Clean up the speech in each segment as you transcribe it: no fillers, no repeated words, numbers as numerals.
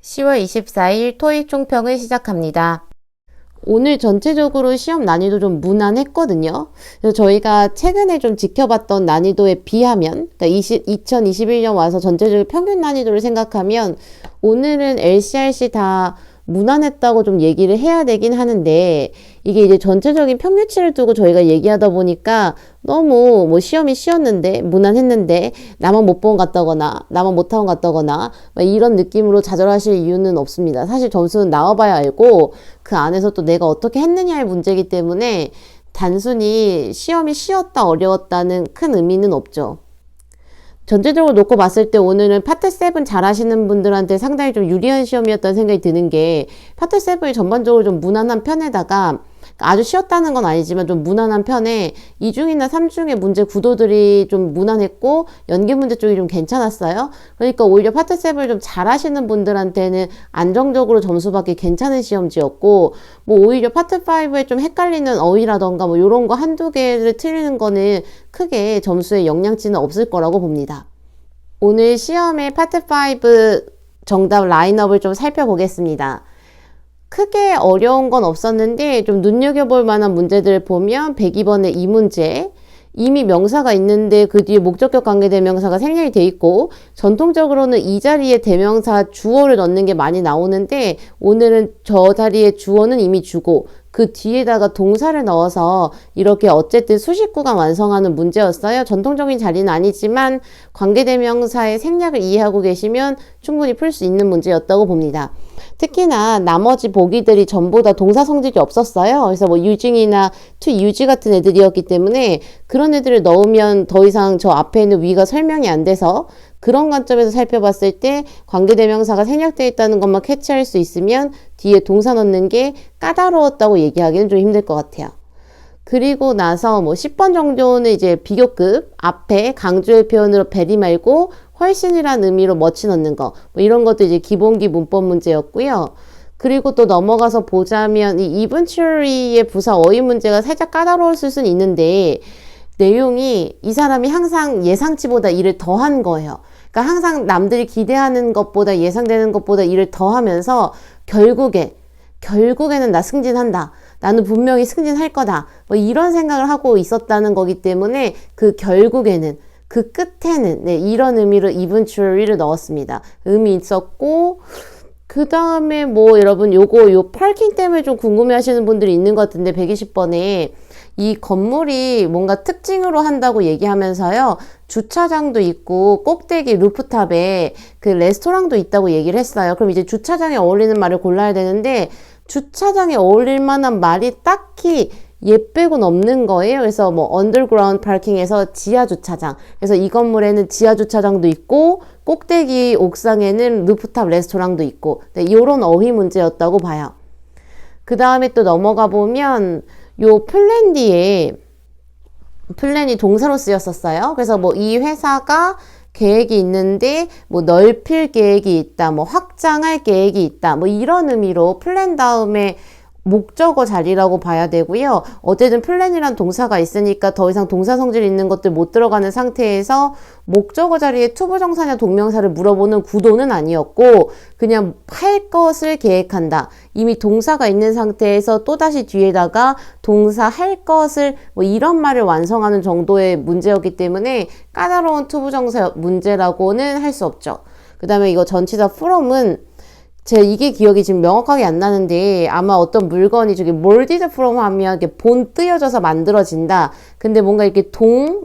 10월 24일 토익 총평을 시작합니다. 오늘 전체적으로 시험 난이도 좀 무난했거든요. 그래서 저희가 최근에 좀 지켜봤던 난이도에 비하면, 그러니까 2021년 와서 전체적으로 평균 난이도를 생각하면 오늘은 LCRC 다 무난했다고 좀 얘기를 해야 되긴 하는데, 이게 이제 전체적인 평균치를 두고 저희가 얘기하다 보니까 너무 뭐 시험이 쉬웠는데 무난했는데 나만 못 본 것 같다거나 나만 못한 것 같다거나 막 이런 느낌으로 좌절하실 이유는 없습니다. 사실 점수는 나와봐야 알고 그 안에서 또 내가 어떻게 했느냐의 문제이기 때문에 단순히 시험이 쉬웠다 어려웠다는 큰 의미는 없죠. 전체적으로 놓고 봤을 때 오늘은 파트 7 잘 하시는 분들한테 상당히 좀 유리한 시험이었다는 생각이 드는 게, 파트 7이 전반적으로 좀 무난한 편에다가 아주 쉬웠다는 건 아니지만 좀 무난한 편에 2중이나 3중의 문제 구도들이 좀 무난했고 연계 문제 쪽이 좀 괜찮았어요. 그러니까 오히려 파트 7을 좀 잘 하시는 분들한테는 안정적으로 점수 받기 괜찮은 시험지였고, 뭐 오히려 파트 5에 좀 헷갈리는 어휘라던가 뭐 요런 거 한두 개를 틀리는 거는 크게 점수에 영향치는 없을 거라고 봅니다. 오늘 시험의 파트 5 정답 라인업을 좀 살펴보겠습니다. 크게 어려운 건 없었는데 좀 눈여겨볼 만한 문제들을 보면 102번의 이 문제, 이미 명사가 있는데 그 뒤에 목적격 관계대명사가 생략이 돼 있고, 전통적으로는 이 자리에 대명사 주어를 넣는 게 많이 나오는데 오늘은 저 자리에 주어는 이미 주고 그 뒤에다가 동사를 넣어서 이렇게 어쨌든 수식 구간 완성하는 문제였어요. 전통적인 자리는 아니지만 관계대명사의 생략을 이해하고 계시면 충분히 풀 수 있는 문제였다고 봅니다. 특히나 나머지 보기들이 전부 다 동사 성질이 없었어요. 그래서 뭐 using이나 to use 같은 애들이었기 때문에 그런 애들을 넣으면 더 이상 저 앞에 있는 위가 설명이 안 돼서, 그런 관점에서 살펴봤을 때 관계대명사가 생략되어 있다는 것만 캐치할 수 있으면 뒤에 동사 넣는 게 까다로웠다고 얘기하기는 좀 힘들 것 같아요. 그리고 나서 뭐 10번 정도는 이제 비교급 앞에 강조의 표현으로 very 말고 훨씬이란 의미로 much 넣는 거, 뭐 이런 것도 이제 기본기 문법 문제였고요. 그리고 또 넘어가서 보자면 이 eventually의 부사 어휘 문제가 살짝 까다로웠을 수는 있는데, 내용이 이 사람이 항상 예상치보다 일을 더 한 거예요. 그러니까 항상 남들이 기대하는 것보다 예상되는 것보다 일을 더 하면서 결국에는 나 승진한다, 나는 분명히 승진할 거다, 뭐 이런 생각을 하고 있었다는 거기 때문에 그 결국에는, 그 끝에는, 네, 이런 의미로 eventually를 넣었습니다. 의미 있었고, 그 다음에 뭐 여러분 요 파킹 때문에 좀 궁금해 하시는 분들이 있는 것 같은데, 120번에 이 건물이 뭔가 특징으로 한다고 얘기하면서요, 주차장도 있고 꼭대기 루프탑에 그 레스토랑도 있다고 얘기를 했어요. 그럼 이제 주차장에 어울리는 말을 골라야 되는데 주차장에 어울릴 만한 말이 딱히 얘 빼고는 없는 거예요. 그래서 뭐 언더그라운드 파킹에서 지하 주차장, 그래서 이 건물에는 지하 주차장도 있고 꼭대기 옥상에는 루프탑 레스토랑도 있고, 네, 이런 어휘 문제였다고 봐요. 그 다음에 또 넘어가 보면 요 플랜 뒤에 플랜이 동사로 쓰였었어요. 그래서 뭐 이 회사가 계획이 있는데 뭐 넓힐 계획이 있다, 뭐 확장할 계획이 있다, 뭐 이런 의미로 플랜 다음에 목적어 자리라고 봐야 되고요. 어쨌든 플랜이란 동사가 있으니까 더 이상 동사 성질 있는 것들 못 들어가는 상태에서 목적어 자리에 투부정사냐 동명사를 물어보는 구도는 아니었고, 그냥 할 것을 계획한다, 이미 동사가 있는 상태에서 또다시 뒤에다가 동사 할 것을 뭐 이런 말을 완성하는 정도의 문제였기 때문에 까다로운 투부정사 문제라고는 할 수 없죠. 그 다음에 이거 전치사 from은 이게 기억이 지금 명확하게 안 나는데, 아마 어떤 물건이 저기 molded from 하면 이렇게 본 뜨여져서 만들어진다. 근데 뭔가 이렇게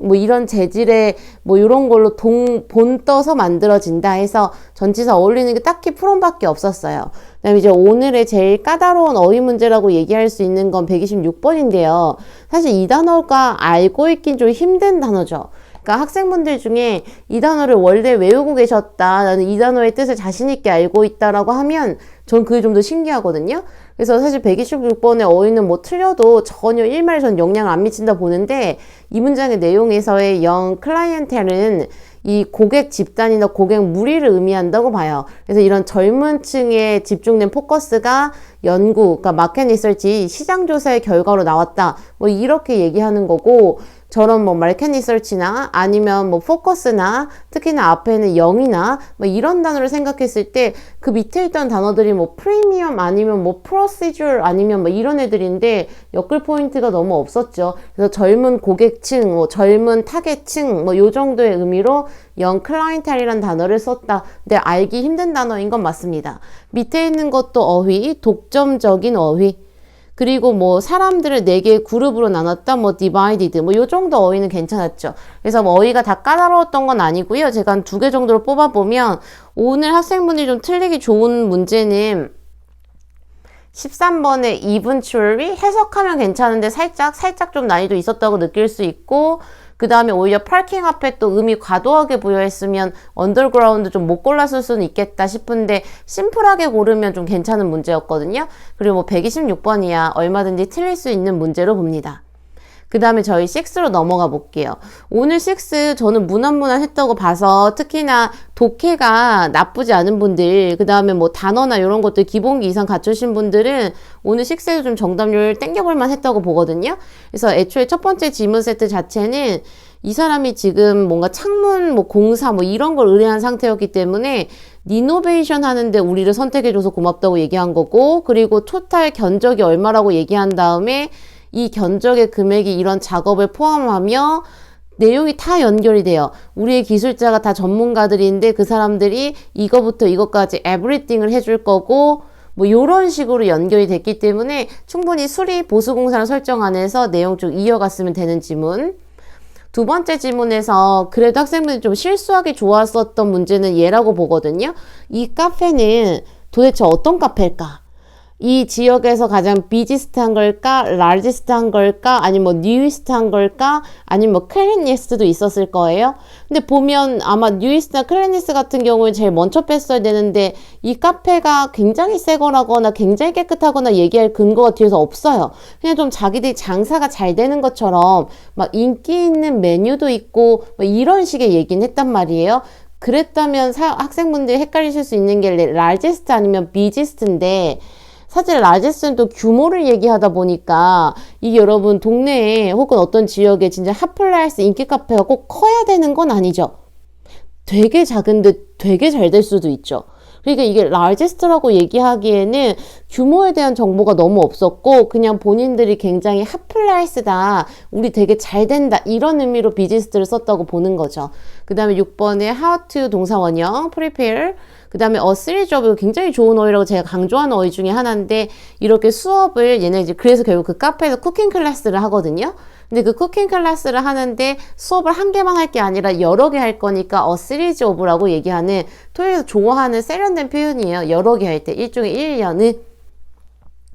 뭐 이런 재질의 뭐 이런 걸로 본 떠서 만들어진다 해서 전치사 어울리는 게 딱히 from밖에 없었어요. 그다음에 이제 오늘의 제일 까다로운 어휘 문제라고 얘기할 수 있는 건 126번인데요. 사실 이 단어가 알고 있긴 좀 힘든 단어죠. 그러니까 학생분들 중에 이 단어를 원래 외우고 계셨다, 나는 이 단어의 뜻을 자신 있게 알고 있다라고 하면 전 그게 좀 더 신기하거든요. 그래서 사실 126번의 어휘는 뭐 틀려도 전혀 일말에 전 영향을 안 미친다 보는데, 이 문장의 내용에서의 클라이엔텔은 이 고객 집단이나 고객 무리를 의미한다고 봐요. 그래서 이런 젊은 층에 집중된 포커스가 연구, 그러니까 마켓 리서치, 시장 조사의 결과로 나왔다, 뭐 이렇게 얘기하는 거고, 저런 뭐 마켓 리서치나 아니면 뭐 포커스나 특히나 앞에는 0이나 뭐 이런 단어를 생각했을 때 그 밑에 있던 단어들이 뭐 프리미엄 아니면 뭐 프로시저 아니면 뭐 이런 애들인데 엮을 포인트가 너무 없었죠. 그래서 젊은 고객층, 뭐 젊은 타겟층 뭐 요 정도의 의미로 영 클라이언텔이라는 단어를 썼다. 근데 알기 힘든 단어인 건 맞습니다. 밑에 있는 것도 어휘, 독점적인 어휘. 그리고 뭐 사람들을 4개의 그룹으로 나눴다, 뭐 divided, 뭐 요 정도 어휘는 괜찮았죠. 그래서 뭐 어휘가 다 까다로웠던 건 아니고요. 제가 한 2개 정도로 뽑아보면 오늘 학생분들이 좀 틀리기 좋은 문제는 13번의 eventually 해석하면 괜찮은데 살짝 좀 난이도 있었다고 느낄 수 있고, 그 다음에 오히려 파킹 앞에 또 의미 과도하게 부여했으면 언더그라운드 좀 못 골랐을 수는 있겠다 싶은데 심플하게 고르면 좀 괜찮은 문제였거든요. 그리고 뭐 126번이야 얼마든지 틀릴 수 있는 문제로 봅니다. 그 다음에 저희 6로 넘어가 볼게요. 오늘 6 저는 무난무난했다고 봐서 특히나 독해가 나쁘지 않은 분들, 그 다음에 뭐 단어나 이런 것들 기본기 이상 갖추신 분들은 오늘 6에서 좀 정답률 땡겨볼만 했다고 보거든요. 그래서 애초에 첫 번째 지문 세트 자체는 이 사람이 지금 뭔가 창문, 뭐 공사 뭐 이런 걸 의뢰한 상태였기 때문에 리노베이션 하는데 우리를 선택해줘서 고맙다고 얘기한 거고, 그리고 토탈 견적이 얼마라고 얘기한 다음에 이 견적의 금액이 이런 작업을 포함하며 내용이 다 연결이 돼요. 우리의 기술자가 다 전문가들인데 그 사람들이 이거부터 이것까지 에브리띵을 해줄 거고 뭐 요런 식으로 연결이 됐기 때문에 충분히 수리 보수공사를 설정 안에서 내용 쭉 이어갔으면 되는 지문. 두 번째 지문에서 그래도 학생분들이 좀 실수하기 좋았었던 문제는 얘라고 보거든요. 이 카페는 도대체 어떤 카페일까? 이 지역에서 가장 비지스트한 걸까? 라지스트한 걸까? 아니면 뭐 뉴이스트한 걸까? 아니면 뭐 클린리스트도 있었을 거예요. 근데 보면 아마 뉴이스트나 클린리스트 같은 경우에 제일 먼저 뺐어야 되는데 이 카페가 굉장히 새 거라거나 굉장히 깨끗하거나 얘기할 근거가 뒤에서 없어요. 그냥 좀 자기들이 장사가 잘 되는 것처럼 막 인기 있는 메뉴도 있고 뭐 이런 식의 얘기는 했단 말이에요. 그랬다면 학생분들이 헷갈리실 수 있는 게 라지스트 아니면 비지스트인데 사실 라지스는 또 규모를 얘기하다 보니까 이게 여러분 동네에 혹은 어떤 지역에 진짜 핫플레이스 인기 카페가 꼭 커야 되는 건 아니죠. 되게 작은데 되게 잘 될 수도 있죠. 그러니까 이게 largest라고 얘기하기에는 규모에 대한 정보가 너무 없었고 그냥 본인들이 굉장히 핫플레이스다, 우리 되게 잘 된다 이런 의미로 비지스트를 썼다고 보는 거죠. 그 다음에 6번에 how to 동사원형 prepare, 그 다음에 a series of 굉장히 좋은 어휘라고 제가 강조하는 어휘 중에 하나인데 이렇게 수업을 얘네 이제 그래서 결국 그 카페에서 쿠킹 클래스를 하거든요. 근데 그 쿠킹 클래스를 하는데 수업을 한 개만 할 게 아니라 여러 개 할 거니까 a series of라고 얘기하는 토익에서 좋아하는 세련된 표현이에요. 여러 개 할 때 일종의 1년은.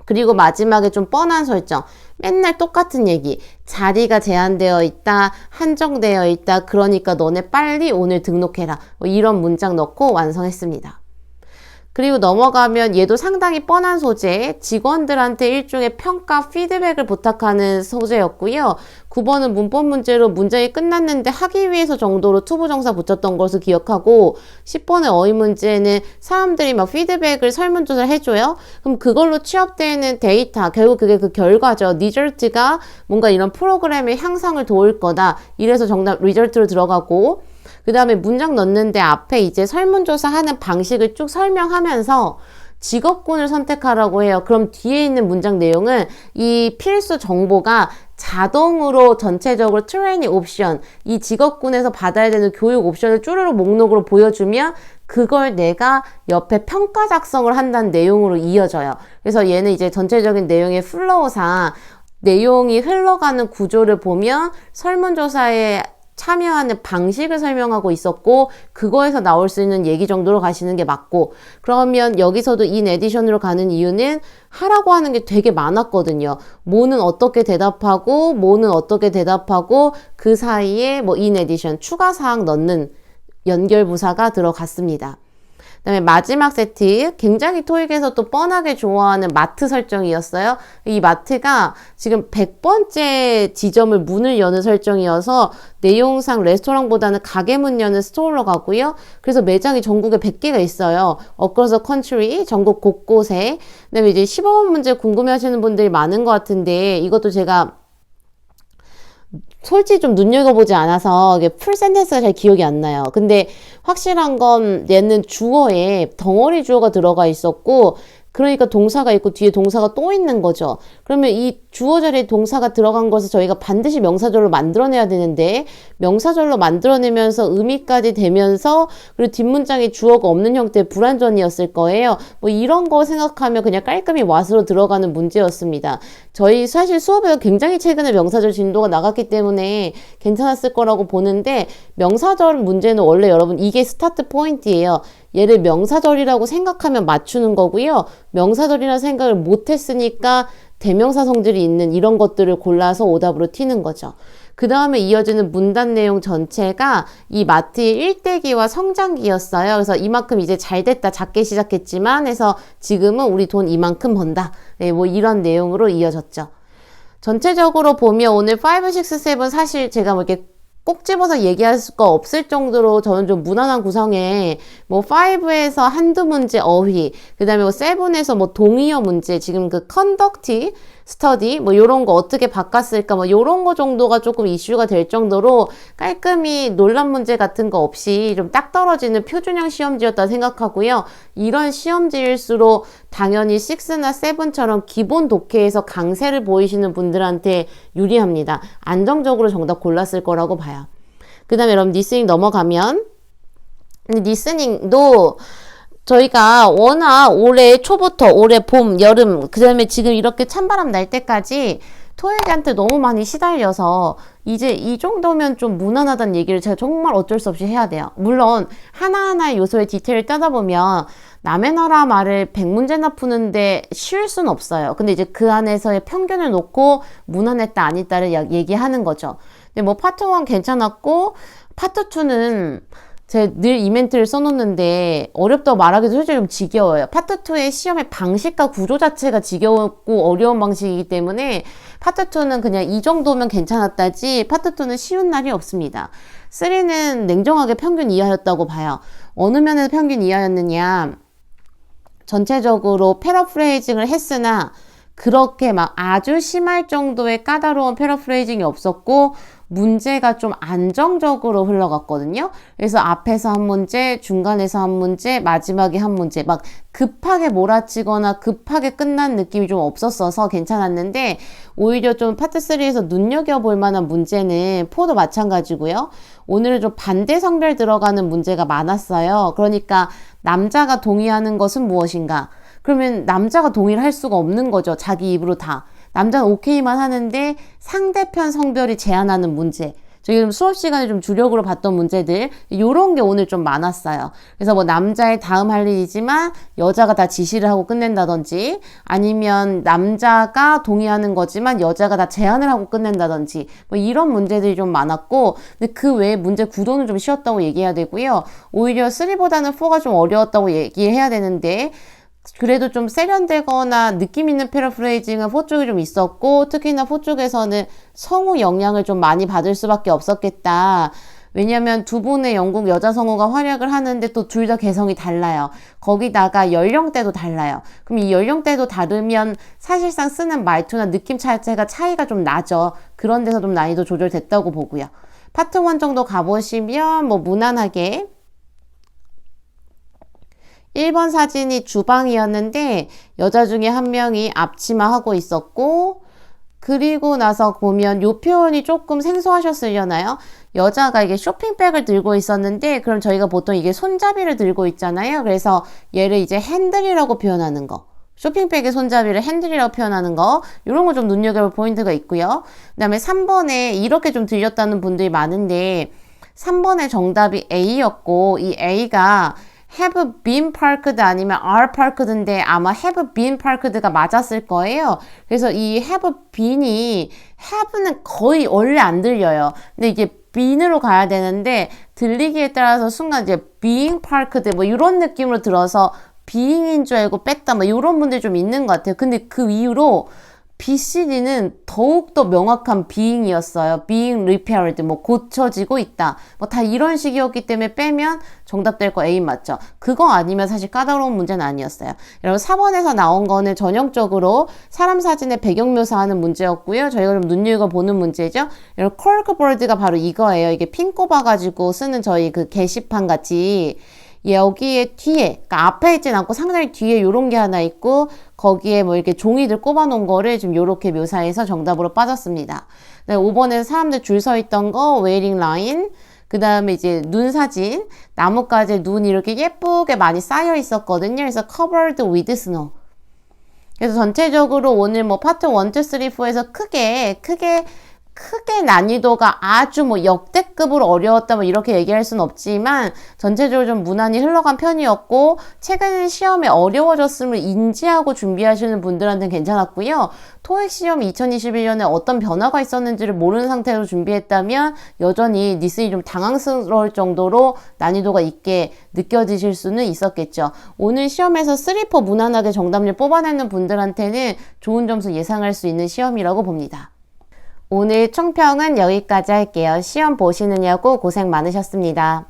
그리고 마지막에 좀 뻔한 설정. 맨날 똑같은 얘기. 자리가 제한되어 있다. 한정되어 있다. 그러니까 너네 빨리 오늘 등록해라. 뭐 이런 문장 넣고 완성했습니다. 그리고 넘어가면 얘도 상당히 뻔한 소재, 직원들한테 일종의 평가 피드백을 부탁하는 소재였고요. 9번은 문법 문제로 문장이 끝났는데 하기 위해서 정도로 투부정사 붙였던 것을 기억하고 10번의 어휘 문제는 사람들이 막 피드백을 설문조사를 해줘요. 그럼 그걸로 취업되는 데이터, 결국 그게 그 결과죠. 리절트가 뭔가 이런 프로그램의 향상을 도울 거다. 이래서 정답 리절트로 들어가고 그 다음에 문장 넣는데 앞에 이제 설문조사 하는 방식을 쭉 설명하면서 직업군을 선택하라고 해요. 그럼 뒤에 있는 문장 내용은 이 필수 정보가 자동으로 전체적으로 트레이닝 옵션, 이 직업군에서 받아야 되는 교육 옵션을 쭈루룩 목록으로 보여주면 그걸 내가 옆에 평가 작성을 한다는 내용으로 이어져요. 그래서 얘는 이제 전체적인 내용의 플로우상 내용이 흘러가는 구조를 보면 설문조사에 참여하는 방식을 설명하고 있었고 그거에서 나올 수 있는 얘기 정도로 가시는 게 맞고, 그러면 여기서도 in addition으로 가는 이유는 하라고 하는 게 되게 많았거든요. 뭐는 어떻게 대답하고 뭐는 어떻게 대답하고 그 사이에 뭐 in addition 추가 사항 넣는 연결부사가 들어갔습니다. 그 다음에 마지막 세트, 굉장히 토익에서 또 뻔하게 좋아하는 마트 설정이었어요. 이 마트가 지금 100번째 지점을 문을 여는 설정이어서 내용상 레스토랑보다는 가게 문 여는 스토어로 가고요. 그래서 매장이 전국에 100개가 있어요. Across the country, 전국 곳곳에. 그 다음에 이제 15번 문제 궁금해 하시는 분들이 많은 것 같은데 이것도 제가 솔직히 좀 눈여겨보지 않아서 이게 풀 센텐스가 잘 기억이 안 나요. 근데 확실한 건 얘는 주어에 덩어리 주어가 들어가 있었고, 그러니까 동사가 있고 뒤에 동사가 또 있는 거죠. 그러면 이 주어 자리에 동사가 들어간 것을 저희가 반드시 명사절로 만들어내야 되는데, 명사절로 만들어내면서 의미까지 되면서, 그리고 뒷문장에 주어가 없는 형태의 불완전이었을 거예요. 뭐 이런 거 생각하면 그냥 깔끔히 what으로 들어가는 문제였습니다. 저희 사실 수업에서 굉장히 최근에 명사절 진도가 나갔기 때문에 괜찮았을 거라고 보는데, 명사절 문제는 원래 여러분 이게 스타트 포인트예요. 얘를 명사절이라고 생각하면 맞추는 거고요. 명사절이라는 생각을 못했으니까 대명사 성질이 있는 이런 것들을 골라서 오답으로 튀는 거죠. 그 다음에 이어지는 문단 내용 전체가 이 마트의 일대기와 성장기였어요. 그래서 이만큼 이제 잘 됐다, 작게 시작했지만 해서 지금은 우리 돈 이만큼 번다. 네, 뭐 이런 내용으로 이어졌죠. 전체적으로 보면 오늘 5, 6, 7 사실 제가 뭐 이렇게 꼭 집어서 얘기할 수가 없을 정도로 저는 좀 무난한 구성에 뭐 5에서 한두 문제 어휘, 그 다음에 뭐 7에서 뭐 동의어 문제, 지금 그 컨덕티, 스터디 뭐 요런 거 어떻게 바꿨을까 뭐 요런 거 정도가 조금 이슈가 될 정도로 깔끔히 논란 문제 같은 거 없이 좀 딱 떨어지는 표준형 시험지였다 생각하고요. 이런 시험지일수록 당연히 6나 7처럼 기본 독해에서 강세를 보이시는 분들한테 유리합니다. 안정적으로 정답 골랐을 거라고 봐요. 그 다음에 여러분 리스닝 넘어가면, 리스닝도 저희가 워낙 올해 초부터 올해 봄, 여름, 그 다음에 지금 이렇게 찬바람 날 때까지 토익한테 너무 많이 시달려서 이제 이 정도면 좀 무난하다는 얘기를 제가 정말 어쩔 수 없이 해야 돼요. 물론 하나하나의 요소의 디테일을 따다보면 남의 나라 말을 100문제나 푸는데 쉬울 수는 없어요. 근데 이제 그 안에서의 편견을 놓고 무난했다 아니다를 얘기하는 거죠. 근데 뭐 파트 1 괜찮았고 파트 2는 제가 늘 이 멘트를 써놓는데 어렵다고 말하기도 솔직히 좀 지겨워요. 파트 2의 시험의 방식과 구조 자체가 지겨웠고 어려운 방식이기 때문에 파트 2는 그냥 이 정도면 괜찮았다지 파트 2는 쉬운 날이 없습니다. 3는 냉정하게 평균 이하였다고 봐요. 어느 면에서 평균 이하였느냐, 전체적으로 패러프레이징을 했으나 그렇게 막 아주 심할 정도의 까다로운 패러프레이징이 없었고 문제가 좀 안정적으로 흘러갔거든요. 그래서 앞에서 한 문제, 중간에서 한 문제, 마지막에 한 문제, 막 급하게 몰아치거나 급하게 끝난 느낌이 좀 없었어서 괜찮았는데, 오히려 좀 파트 3에서 눈여겨볼 만한 문제는 4도 마찬가지고요. 오늘은 좀 반대 성별 들어가는 문제가 많았어요. 그러니까 남자가 동의하는 것은 무엇인가? 그러면 남자가 동의를 할 수가 없는 거죠. 자기 입으로 다. 남자는 오케이만 하는데 상대편 성별이 제안하는 문제. 저희 수업 시간에 좀 주력으로 봤던 문제들, 요런 게 오늘 좀 많았어요. 그래서 뭐 남자의 다음 할 일이지만 여자가 다 지시를 하고 끝낸다든지, 아니면 남자가 동의하는 거지만 여자가 다 제안을 하고 끝낸다든지, 뭐 이런 문제들이 좀 많았고, 근데 그 외에 문제 구도는 좀 쉬웠다고 얘기해야 되고요. 오히려 3보다는 4가 좀 어려웠다고 얘기해야 되는데, 그래도 좀 세련되거나 느낌 있는 패러프레이징은 4 쪽이 좀 있었고, 특히나 4 쪽에서는 성우 영향을 좀 많이 받을 수밖에 없었겠다. 왜냐면 두 분의 영국 여자 성우가 활약을 하는데 또 둘 다 개성이 달라요. 거기다가 연령대도 달라요. 그럼 이 연령대도 다르면 사실상 쓰는 말투나 느낌 자체가 차이가 좀 나죠. 그런 데서 좀 난이도 조절됐다고 보고요. 파트 1 정도 가보시면 뭐 무난하게 1번 사진이 주방이었는데 여자 중에 한 명이 앞치마 하고 있었고, 그리고 나서 보면 요 표현이 조금 생소하셨으려나요? 여자가 이게 쇼핑백을 들고 있었는데, 그럼 저희가 보통 이게 손잡이를 들고 있잖아요. 그래서 얘를 이제 핸들이라고 표현하는 거, 쇼핑백의 손잡이를 핸들이라고 표현하는 거, 이런 거 좀 눈여겨볼 포인트가 있고요. 그 다음에 3번에 이렇게 좀 들렸다는 분들이 많은데, 3번의 정답이 A였고, 이 A가 have been parked 아니면 are parked인데 아마 have been parked가 맞았을 거예요. 그래서 이 have been이 have는 거의 원래 안 들려요. 근데 이게 been으로 가야 되는데 들리기에 따라서 순간 이제 being parked 뭐 이런 느낌으로 들어서 being인 줄 알고 뺐다 뭐 이런 분들이 좀 있는 것 같아요. 근데 그 이후로 BCD는 더욱더 명확한 being이었어요. being repaired, 뭐 고쳐지고 있다. 뭐 다 이런 식이었기 때문에 빼면 정답 될 거 A 맞죠? 그거 아니면 사실 까다로운 문제는 아니었어요. 여러분 4번에서 나온 거는 전형적으로 사람 사진의 배경 묘사하는 문제였고요. 저희가 좀 눈여겨보는 문제죠. 여러분 corkboard가 바로 이거예요. 이게 핀 꼽아가지고 쓰는 저희 그 게시판 같이 여기에 뒤에, 그러니까 앞에 있진 않고 상당히 뒤에 요런 게 하나 있고 거기에 뭐 이렇게 종이들 꼽아 놓은 거를 좀 요렇게 묘사해서 정답으로 빠졌습니다. 네, 5번에서 사람들 줄 서 있던 거 웨이팅 라인, 그 다음에 이제 눈 사진, 나뭇가지에 눈이 이렇게 예쁘게 많이 쌓여 있었거든요. 그래서 covered with snow. 그래서 전체적으로 오늘 뭐 파트 1, 2, 3, 4에서 크게 난이도가 아주 뭐 역대급으로 어려웠다 뭐 이렇게 얘기할 수는 없지만 전체적으로 좀 무난히 흘러간 편이었고 최근 시험에 어려워졌음을 인지하고 준비하시는 분들한테는 괜찮았고요. 토익 시험이 2021년에 어떤 변화가 있었는지를 모르는 상태로 준비했다면 여전히 니슨이 좀 당황스러울 정도로 난이도가 있게 느껴지실 수는 있었겠죠. 오늘 시험에서 3, 4 무난하게 정답률 뽑아내는 분들한테는 좋은 점수 예상할 수 있는 시험이라고 봅니다. 오늘 총평은 여기까지 할게요. 시험 보시느냐고 고생 많으셨습니다.